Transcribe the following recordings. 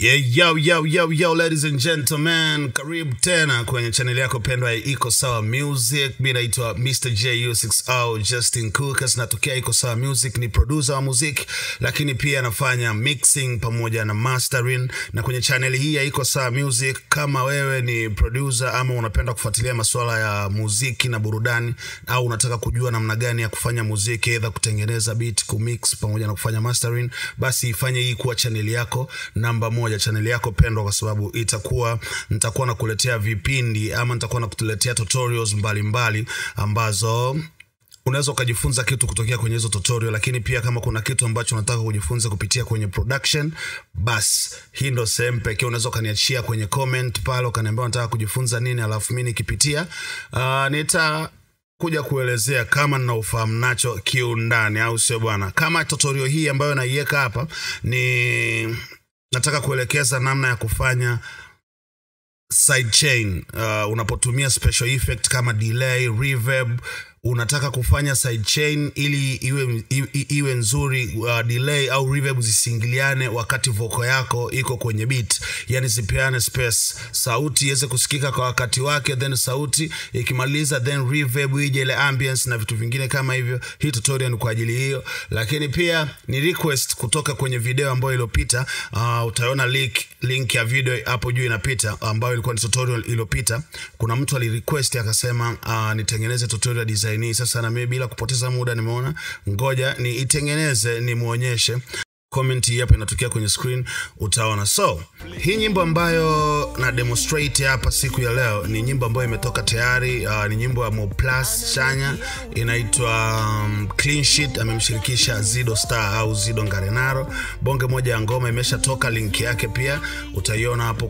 Yeah, yo, ladies and gentlemen, karibu tena kwenye channel yako pendwa ya Iko Sawa Music. Mimi naitwa Mr. JU60 Justin Cookers, natokea Iko Sawa Music, ni producer wa muziki, lakini pia nafanya mixing pamoja na mastering. Na kwenye channel hii ya Iko Sawa Music, kama wewe ni producer ama unapenda kufuatilia masuala ya muziki na burudani, au unataka kujua namna gani ya kufanya muziki, either kutengeneza beat, kumix pamoja na kufanya mastering, basi ifanye hii kuwa channel yako namba 1, channel yako pendwa, kwa sababu nitakuwa nakuletea vipindi ama nitakuwa nakuletea tutorials mbalimbali ambazo unaweza kujifunza kitu kutokea kwenye hizo tutorial. Lakini pia kama kuna kitu ambacho unataka kujifunza kupitia kwenye production, bas hii ndo sehemu pekee. Unaweza kaniachia kwenye comment pale ukaniambia unataka kujifunza nini, alafu mimi nikipitia kuja kuelezea kama na ufahamu nacho kiundani, au sio bwana? Kama tutorial hii ambayo naiweka hapa ni nataka kuelekeza namna ya kufanya sidechain. Unapotumia special effect kama delay, reverb, unataka kufanya sidechain ili iwe nzuri, delay au reverb zisingiliane wakati vocal yako iko kwenye beat, yani zipeane space, sauti iweze kusikika kwa wakati wake, then sauti ikimaliza, then reverb ije ile ambience na vitu vingine kama hivyo. Hii tutorial ni kwa ajili hiyo. Lakini pia ni request kutoka kwenye video ambayo iliyopita. Utaona link ya video hapo juu inapita, ambayo ilikuwa ni tutorial iliyopita. Kuna mtu alirequest akasema nitengeneze tutorial design. Sasa na mimi bila kupoteza muda nimeona ngoja ni itengeneze nimuonyeshe. Comment hii hapa inatokea kwenye screen, utaona. So hii nyimbo ambayo na demonstrate hapa siku ya leo ni nyimbo ambayo imetoka tayari. Ni nyimbo ya Mo Plus Chanya, inaitwa Clean Sheet. Amemshirikisha Zido Star au Zido Ngarenaro. Bonge moja ya ngoma imeshatoka, link yake pia utaiona hapo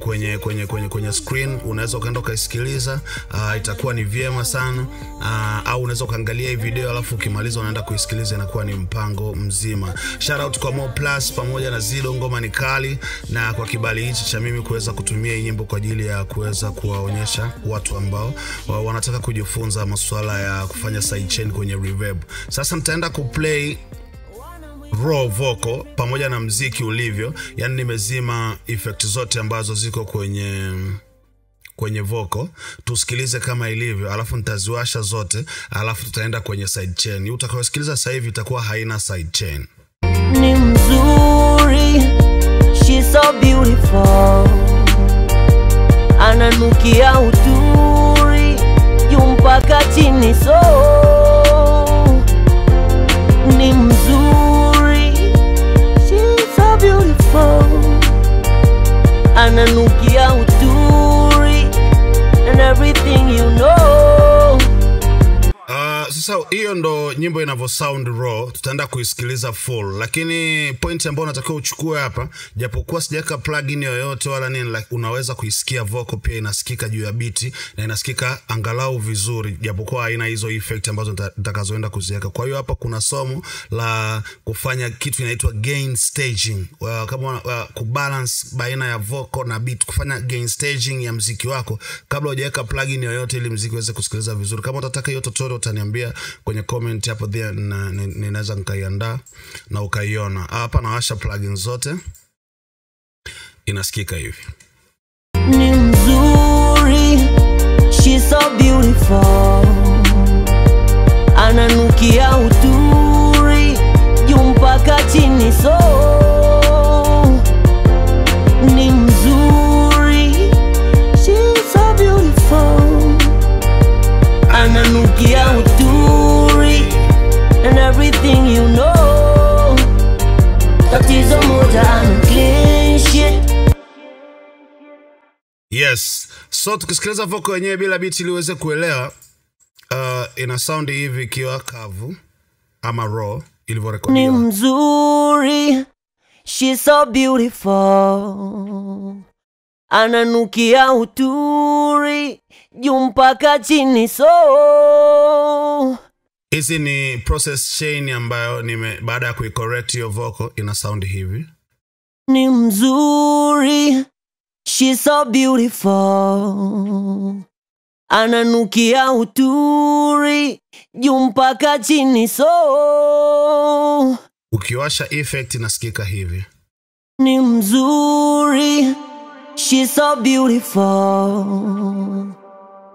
kwenye screen. Unaweza ukaenda kuisikiliza, itakuwa ni vyema sana. Au unaweza kaangalia hii video alafu ukimaliza unaenda kuisikiliza, inakuwa ni mpango mzima. Shout out kwa Mo Plus pamoja na Zido, ngoma ni kali, na kwa kibali hichi cha mimi kuweza kutumia hii nyimbo kwa ajili ya kuweza kuwaonyesha watu ambao wanataka kujifunza masuala ya kufanya sidechain kwenye reverb. Sasa nitaenda kuplay raw vocal pamoja na mziki ulivyo, yani nimezima effect zote ambazo ziko kwenye vocal. Tusikilize kama ilivyo, alafu nitaziwasha zote, alafu tutaenda kwenye sidechain. Utakayosikiliza sasa hivi itakuwa haina sidechain. Ni mzuri, she's so beautiful, ananukia uturi yumpaka chini. So ni mzuri, she's so beautiful, ananukia uturi and everything you know. Sasa hiyo ndo nyimbo inavyo sound raw. Tutaenda kuisikiliza full, lakini point ambayo natakiwa uchukue hapa, japokuwa sijaweka plugin yoyote wala nini, unaweza kuisikia vocal pia inasikika juu ya beat na inasikika angalau vizuri, japokuwa haina hizo effect ambazo nitakazoenda kuziweka. Kwa hiyo hapa kuna somo la kufanya kitu inaitwa gain staging, kama kubalance baina ya vocal na beat, kufanya gain staging ya muziki wako kabla hujaweka plugin yoyote, ili muziki uweze kusikiliza vizuri. Kama utataka hiyo tutorial utaniambia kwenye comment hapo, there ninaweza nikaiandaa na ukaiona. Hapa nawasha plugin zote, inasikika hivi. Ni mzuri, she's so beautiful, ananukia uturi yumpaka chini. So ni mzuri, she's so beautiful, ananukia uturi and everything you know. Tatizo moja, clean sheet. Yes, so tukisikiliza vocal yenyewe bila beat ili uweze kuelewa, ina sound hivi ikiwa kavu ama raw ilivyorekodiwa. Ni mzuri, she's so beautiful, ananukia uturi yumpaka chini. So hizi ni process chain ambayo baada ya kuicorrect hiyo vocal ina sound hivi. Ni mzuri, she's so beautiful, ananukia uturi yumpaka chini. So ukiwasha effect inasikika hivi. Ni mzuri, she's so beautiful.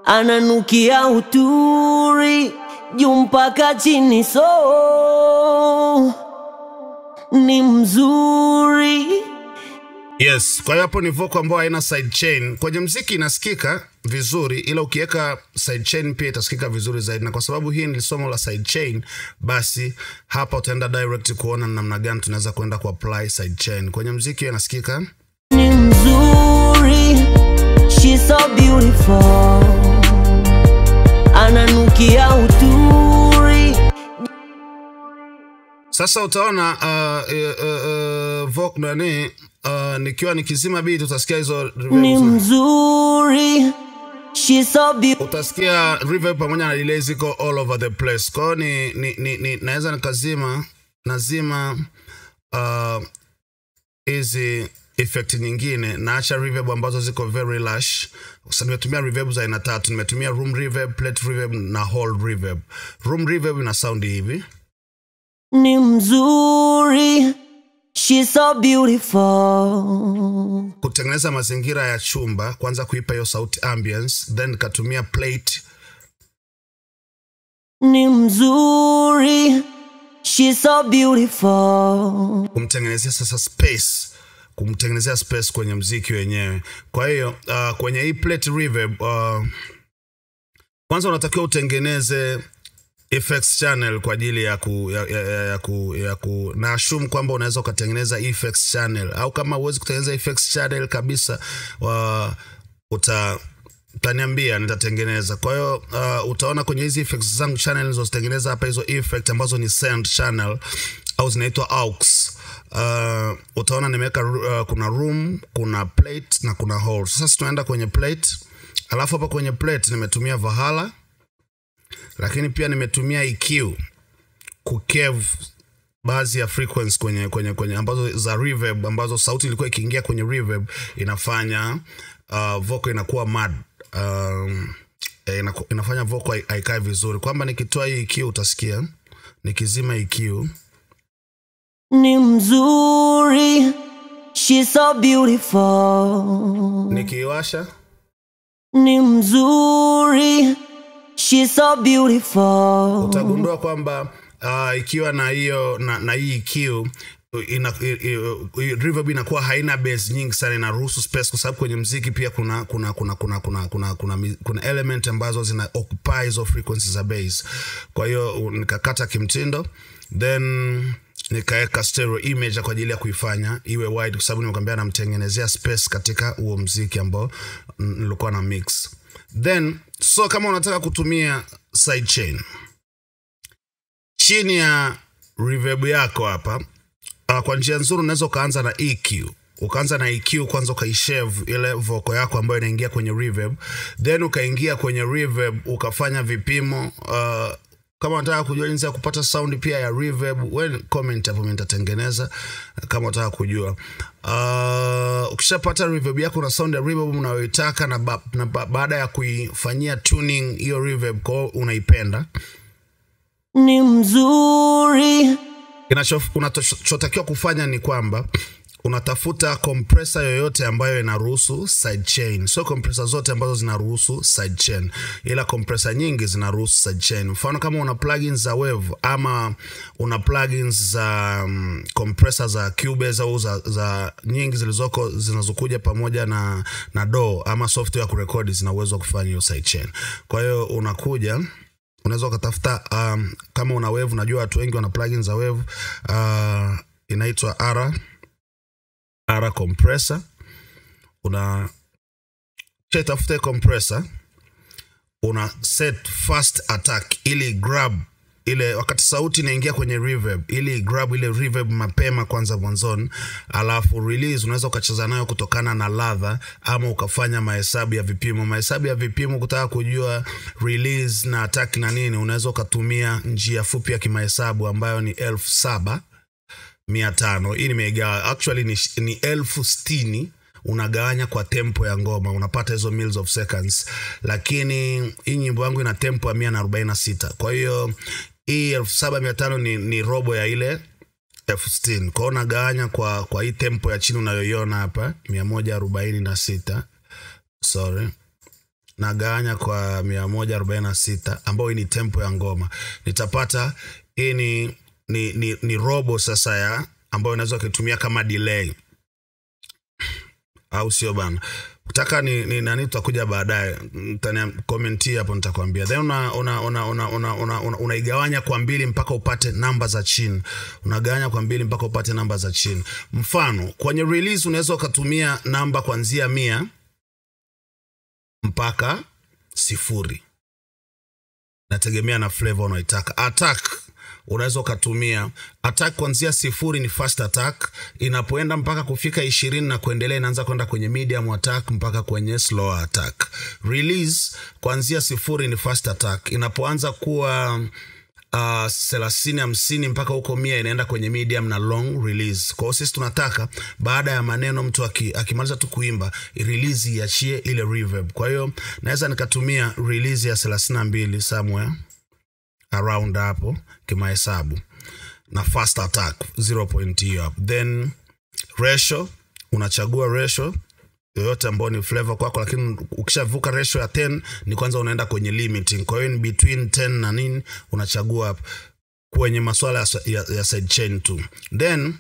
Ananukia uturi juu mpaka chini, so ni mzuri. Yes, kwa hiyo hapo ni vocal ambayo haina side chain. Kwenye muziki inasikika vizuri, ila ukiweka side chain pia itasikika vizuri zaidi. Na kwa sababu hii ni somo la side chain, basi hapa utaenda direct kuona namna gani tunaweza kwenda ku apply side chain. Kwenye muziki inasikika ni mzuri, she's so beautiful. Ananukia uturi. Sasa utaona vocal nani nikiwa nikizima beat utasikia hizo reverb. Ni mzuri, she's so beautiful. Utasikia reverb pamoja na delay ziko all over the place. Kwa hiyo ni naweza nazima hizi effect nyingine, naacha reverb ambazo ziko very lush. Sasa nimetumia reverb za aina tatu. Nimetumia room reverb, plate reverb na hall reverb. Room reverb ina sound hivi. Ni mzuri, she's so beautiful. Kutengeneza mazingira ya chumba, kwanza kuipa hiyo sauti ambience, then katumia plate. Ni mzuri, she's so beautiful. Kumtengenezea sasa space, kumtengenezea space kwenye muziki wenyewe. Kwa hiyo kwenye hii plate reverb kwanza unatakiwa utengeneze effects channel kwa ajili ya na assume kwamba unaweza kutengeneza effects channel, au kama huwezi kutengeneza effects channel kabisa utaniambia nitatengeneza. Kwa hiyo utaona kwenye hizi effects zangu channel nilizozitengeneza hapa, hizo effect ambazo ni send channel au zinaitwa aux. Utaona nimeweka kuna room, kuna plate na kuna hall. Sasa tunaenda kwenye plate, alafu hapa kwenye plate nimetumia Valhalla, lakini pia nimetumia EQ kucave baadhi ya frequency kwenye ambazo za reverb, ambazo sauti ilikuwa ikiingia kwenye reverb inafanya vocal inakuwa mad, inafanya vocal haikae vizuri. Kwamba nikitoa hii EQ utasikia, nikizima EQ ni mzuri, she's so beautiful. Nikiwasha ni mzuri, she's so beautiful. Utagundua kwamba ikiwa na hiyo na hii EQ reverb inakuwa haina bass nyingi sana, inaruhusu space, kwa sababu kwenye muziki pia kuna element ambazo zina occupy hizo frequencies za bass. Kwa hiyo nikakata kimtindo, then nikaweka stereo image kwa ajili ya kuifanya iwe wide, kwa sababu nimekwambia namtengenezea space katika huo muziki ambao nilikuwa na mix. Then kama unataka kutumia side chain chini ya reverb yako hapa, kwa njia nzuri unaweza kaanza na EQ. Ukaanza na EQ kwanza, ukaishave ile vocal yako ambayo inaingia kwenye reverb, then ukaingia kwenye reverb ukafanya vipimo. Kama unataka kujua jinsi ya kupata sound pia ya reverb, wewe comment hapo, mimi nitatengeneza kama unataka kujua. Ukishapata reverb yako na sound ya reverb unayoitaka, na baada ya kuifanyia tuning hiyo reverb kwa unaipenda, ni mzuri. Unachotakiwa kufanya ni kwamba unatafuta compressor yoyote ambayo inaruhusu side chain. So compressor zote ambazo zinaruhusu side chain, ila compressor nyingi zinaruhusu side chain. Mfano kama una plugins za Wave ama una plugins za compressor za Cubase au za nyingi zinazokuja pamoja na DAW ama software ya kurekodi, zina uwezo wa kufanya hiyo side chain. Kwa hiyo unaweza kutafuta kama una Wave, unajua watu wengi wana plugins za Wave, inaitwa ARA compressor. Tafuta compressor, una set fast attack ili grab ile wakati sauti inaingia kwenye reverb, ili grab ile reverb mapema kwanza mwanzoni, alafu release unaweza ukacheza nayo kutokana na ladha, ama ukafanya mahesabu ya vipimo. Kutaka kujua release na attack na nini, unaweza ukatumia njia fupi ya kimahesabu ambayo ni 17,500. Hii nimegawa, actually ni 1060. Unagawanya kwa tempo ya ngoma, unapata hizo mils of seconds. Lakini hii nyimbo yangu ina tempo ya 146. Kwa hiyo hii 17,500 ni robo ya ile F60. Kwa unagawanya kwa hii tempo ya chini unayoiona hapa 146. Sorry. Nagawanya kwa 146 ambayo ni tempo ya ngoma. Nitapata hii ni robo sasa ya ambayo unaweza kutumia kama delay. Au sio bana? Utaka ni nani tutakuja baadaye. Commenti hapo nitakwambia. Then unaigawanya kwa 2 mpaka upate namba za chini. Unagawanya kwa 2 mpaka upate namba za chini. Mfano, kwenye release unaweza ukatumia namba kuanzia 100 mpaka 0. Nategemea na flavor unaitaka. Attack unaweza ukatumia attack kuanzia 0 ni fast attack, inapoenda mpaka kufika 20 na kuendelea inaanza kwenda kwenye medium attack mpaka kwenye slow attack. Release kuanzia 0 ni fast attack, inapoanza kuwa 30-50 mpaka huko 100 inaenda kwenye medium na long release. Kwa hiyo sisi tunataka baada ya maneno mtu akimaliza tu kuimba release iachie ile reverb. Kwa hiyo naweza nikatumia release ya 32 somewhere around hapo kimahesabu, na fast attack 0.0 up. Then ratio, unachagua ratio yoyote ambayo ni flavor kwako, lakini ukishavuka ratio ya 10 ni kwanza unaenda kwenye limiting. Kwa hiyo between 10 na nini unachagua kwenye masuala ya sidechain tu. Then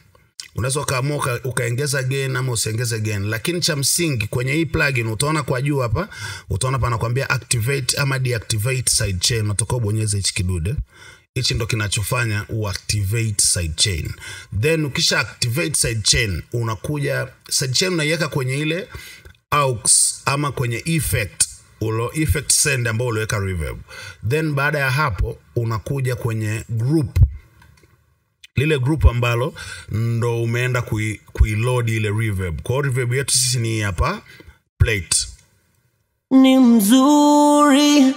unaweza kaamua ukaongeza gain ama usiongeze gain, lakini cha msingi kwenye hii plugin utaona kwa juu hapa, utaona pana kwambia activate ama deactivate sidechain. Unatoka ubonyeze hichi kidude. Hichi ndo kinachofanya uactivate sidechain. Then ukisha activate sidechain, unakuja sidechain unaiweka kwenye ile aux ama kwenye effect send ambao uliweka reverb. Then baada ya hapo unakuja kwenye group, lile group ambalo ndo umeenda kuiload ile reverb. Kwa reverb yetu sisi ni hapa plate. Ni mzuri.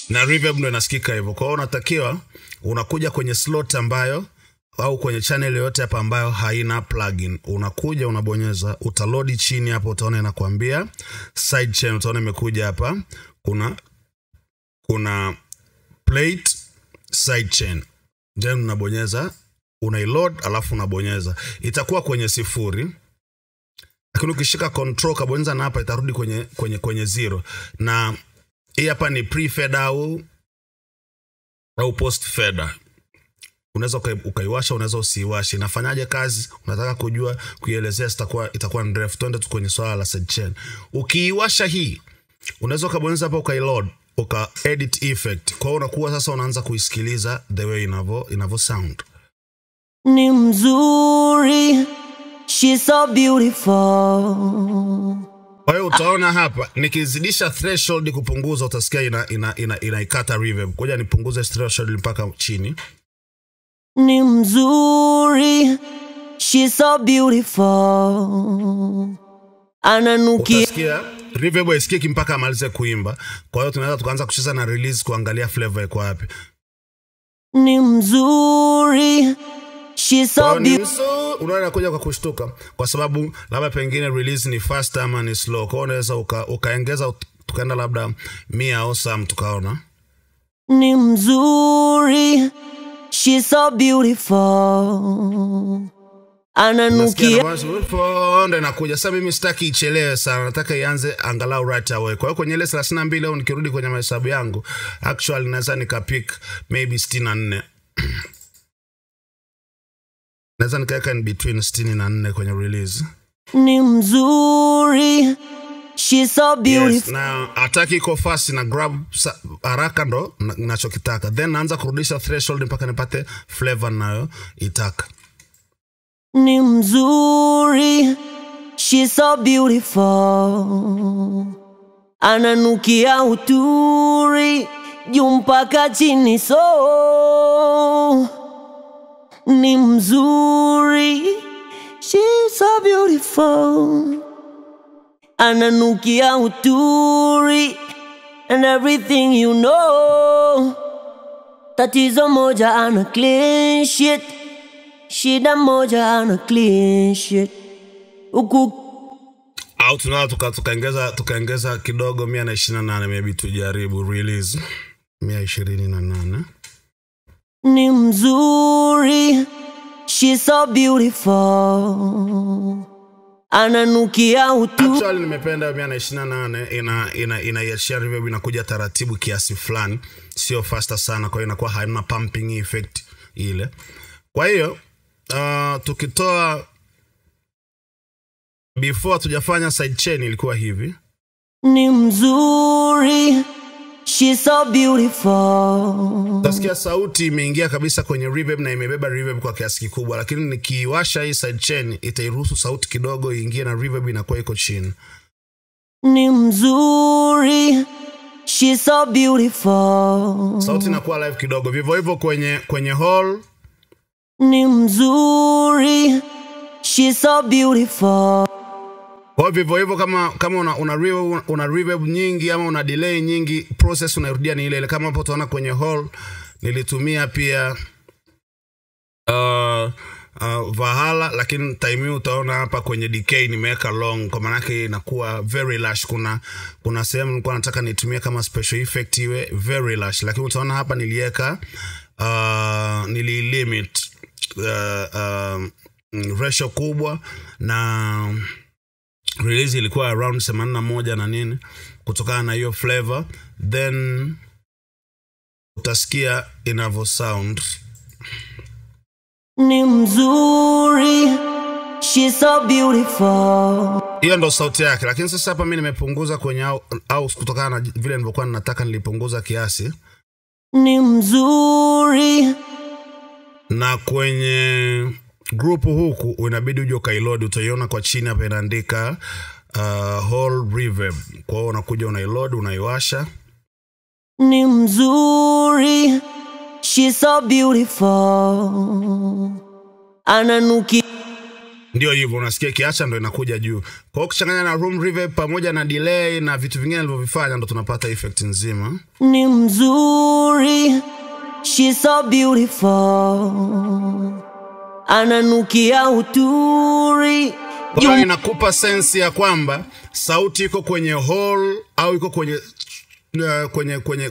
Na reverb ndo inasikika hivyo. Kwa hiyo unatakiwa unakuja kwenye slot ambayo au kwenye channel yote hapa ambayo haina plugin. Unakuja unabonyeza, utaload chini hapo, utaona inakuambia sidechain, utaona imekuja hapa. Kuna plate sidechain. Then unabonyeza, unaiload alafu unabonyeza. Itakuwa kwenye 0. Lakini ukishika control kabonyeza na hapa itarudi kwenye 0. Na hii hapa ni pre-fade au post-fade. Unaweza ukaiwasha, unaweza usiiwashe. Inafanyaje kazi? Unataka kujua, kuielezea itakuwa ndefu. Twende tu kwenye swala la sidechain. Ukiiwasha hii, unaweza ukabonyeza hapa ukaiload, edit effect. Kwa hiyo unakuwa sasa unaanza kuisikiliza the way inavyo sound. Ni mzuri. She's so beautiful. Kwa hiyo utaona hapa nikizidisha threshold kupunguza, utasikia inaikata reverb. Ngoja nipunguze threshold mpaka chini. Ni mzuri. She's so beautiful. Ananukia. Utasikia reverb isikiki mpaka amalize kuimba. Kwa hiyo tunaweza tukaanza kucheza na release kuangalia flavor iko wapi. Ni mzuri. She's so beautiful. Unaona kuja kwa kushtuka kwa sababu labda pengine release ni fast ama ni slow. Kwa hiyo unaweza ukaongeza tukaenda labda 100 au some tukaona. Ni mzuri. She's so beautiful. Ananukia. Ndio inakuja. Sasa mimi sitaki ichelewe sana. Nataka ianze angalau right away. Kwa hiyo kwenye ile 32 au nikirudi kwenye mahesabu yangu, actually naweza nikapick maybe 64. Naweza nikaweka in between 64 kwenye release. Ni mzuri. She's so beautiful. Yes, na ataki iko fast na grab haraka ndo ninachokitaka. Then naanza kurudisha threshold mpaka nipate flavor nayo itaka. Ni mzuri. She's so beautiful. Ananukia uturi juu mpaka chini, so ni mzuri. She's so beautiful. Ananukia uturi and everything you know. Tatizo moja ana clean shit. Shida moja ana clean shit. Au tunaweza tukaongeza kidogo 128 maybe tujaribu release 128. Ni mzuri. she's so beautiful. Ananukia utu. Actually nimependa 128 inaiachia reverb inakuja taratibu kiasi fulani, sio faster sana, kwa hiyo inakuwa haina pumping effect ile. Kwa hiyo tukitoa before tujafanya sidechain ilikuwa hivi. Ni mzuri, she's so beautiful. Tasikia sauti imeingia kabisa kwenye reverb na imebeba reverb kwa kiasi kikubwa, lakini nikiwasha hii sidechain itairuhusu sauti kidogo iingie na reverb inakuwa iko chini. Ni mzuri, she's so beautiful. Sauti inakuwa live kidogo. Vivyo hivyo kwenye hall. Ni mzuri, she's so beautiful. Kwa vivyo hivyo kama una reverb nyingi ama una delay nyingi, process unarudia ni ile ile. Kama hapo utaona kwenye hall nilitumia pia Valhalla, lakini time hii utaona hapa kwenye decay nimeweka long, kwa maana yake inakuwa very lush. Kuna sehemu nilikuwa nataka nitumie kama special effect iwe very lush, lakini utaona hapa niliweka nililimit ratio kubwa, na release ilikuwa around 81 na nini kutokana na hiyo flavor. Then utasikia inavyo sound. Ni mzuri, she's so beautiful. Hiyo ndo sauti yake, lakini sasa hapa mimi nimepunguza kwenye au kutokana na vile nilivyokuwa ninataka nilipunguza kiasi. Ni mzuri. Na kwenye group huku unabidi uje ukaiload, utaiona kwa chini hapa inaandika whole reverb. Kwa hiyo unakuja unaiload, unaiwasha. Ni mzuri, she's so beautiful. Ananukia. Ndio hivyo unasikia kiacha ndo inakuja juu. Kwa hiyo kuchanganya na room reverb pamoja na delay na vitu vingine nilivyovifanya ndo tunapata effect nzima. Ni mzuri, she's so beautiful. Ananukia uturi. Kwa inakupa sense ya kwamba sauti iko kwenye hall au iko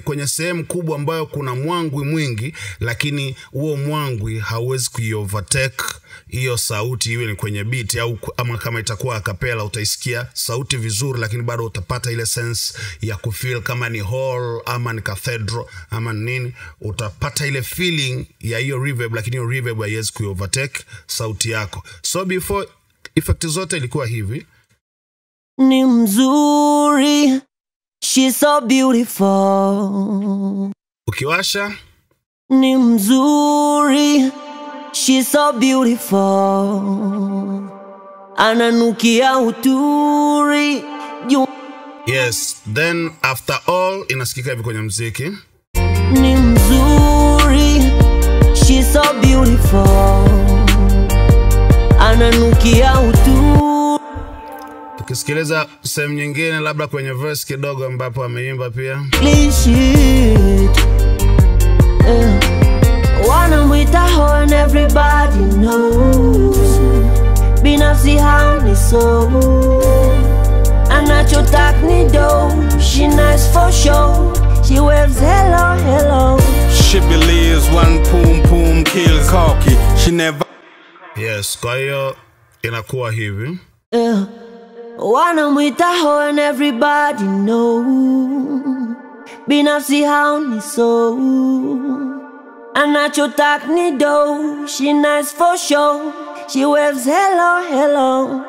kwenye sehemu kubwa ambayo kuna mwangwi mwingi, lakini huo mwangwi hauwezi kuiovertake hiyo sauti iwe ni kwenye beat au ama kama itakuwa a cappella utaisikia sauti vizuri, lakini bado utapata ile sense ya kufeel kama ni hall ama ni cathedral ama nini, utapata ile feeling ya hiyo reverb, lakini hiyo reverb haiwezi kuiovertake sauti yako. So before effect zote ilikuwa hivi. Ni mzuri, she's so beautiful. Ukiwasha. Ni mzuri, she's so beautiful. Ananukia uturi. Yes, then after all inasikika hivi kwenye muziki. Ni mzuri, she's so beautiful. Ananukia uturi. Tukisikiliza sehemu nyingine labda kwenye verse kidogo ambapo ameimba pia. Wanna with a hoe and everybody knows. Binafsi haoni so. Anachotak ni do. She nice for show. She waves hello, hello. She believes one poom poom kills cocky. She never. Yes, kwa hiyo inakuwa hivi. Wanna with a hoe and everybody know. Binafsi haoni so. Anachotak ni do. She nice for show. She waves hello, hello.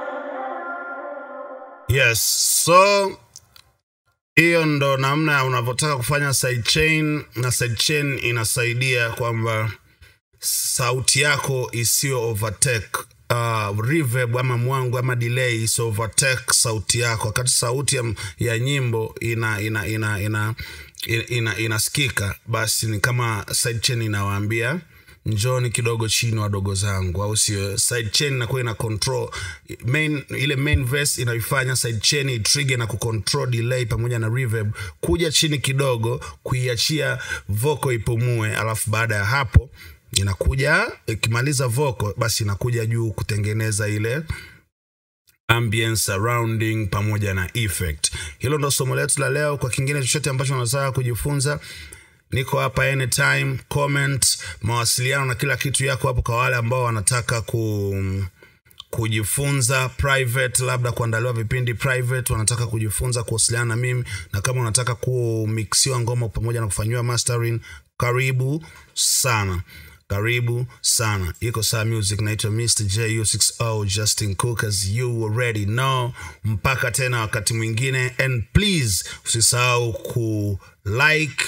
Yes, so hiyo ndo namna unavyotaka kufanya sidechain, na sidechain inasaidia kwamba sauti yako isio overtake reverb ama mwangu ama delay isio overtake sauti yako. Wakati sauti ya nyimbo inasikika, basi ni kama sidechain inawaambia njoni kidogo chini wadogo zangu, au sio? Sidechain inakuwa ina control ile main verse, inaifanya sidechain trigger na kucontrol delay pamoja na reverb kuja chini kidogo, kuiachia vocal ipumue, alafu baada ya hapo inakuja ikimaliza vocal basi inakuja juu kutengeneza ile ambience surrounding pamoja na effect. Hilo ndo somo letu la leo. Kwa kingine chochote ambacho unataka kujifunza, Niko hapa anytime, comment, mawasiliano na kila kitu yako hapo kwa wale ambao wanataka kujifunza private, labda kuandaliwa vipindi private, wanataka kujifunza kuwasiliana na mimi, na kama unataka kumixiwa ngoma pamoja na kufanywa mastering, karibu sana. Karibu sana. Iko Saa Music, naitwa Mr. JU60 Justin Cook, as you already know. Mpaka tena wakati mwingine, and please usisahau ku like,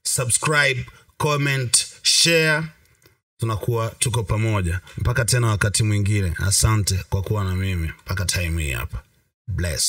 subscribe, comment, share. Tuko pamoja. Mpaka tena wakati mwingine. Asante kwa kuwa na mimi. Mpaka time hii hapa. Bless.